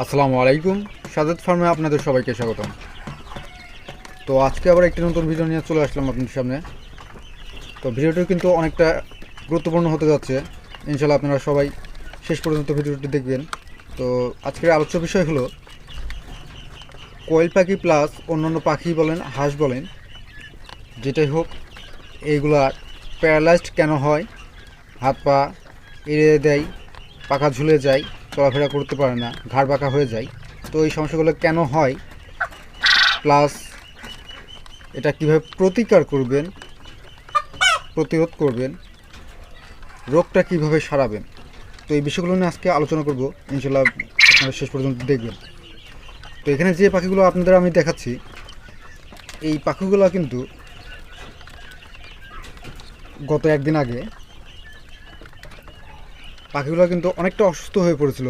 আসসালামু আলাইকুম। সাজাদ ফার্মে আপনাদের সবাইকে স্বাগতম। তো আজকে আবার একটি নতুন ভিডিও নিয়ে চলে আসলাম আপনাদের সামনে। তো ভিডিওটি কিন্তু অনেকটা গুরুত্বপূর্ণ হতে যাচ্ছে। ইনশাল্লাহ আপনারা সবাই শেষ পর্যন্ত ভিডিওটি দেখবেন। তো আজকের আলোচ্য বিষয় হলো কোয়েল পাখি প্লাস অন্যান্য পাখি বলেন, হাঁস বলেন, যেটাই হোক, এইগুলা প্যারালাইজড কেন হয়, হাত পা এড়িয়ে দেয়, পাখা ঝুলে যায়, চলাফেরা করতে পারে না, ঘাড় বাঁকা হয়ে যায়। তো এই সমস্যাগুলো কেন হয়, প্লাস এটা কীভাবে প্রতিকার করবেন, প্রতিরোধ করবেন, রোগটা কীভাবে সারাবেন, তো এই বিষয়গুলো নিয়ে আজকে আলোচনা করব। ইনশাল্লাহ আপনারা শেষ পর্যন্ত দেখবেন। তো এখানে যে পাখিগুলো আপনাদের আমি দেখাচ্ছি, এই পাখিগুলো কিন্তু গত একদিন আগে পাখিগুলো কিন্তু অনেকটা অসুস্থ হয়ে পড়েছিল।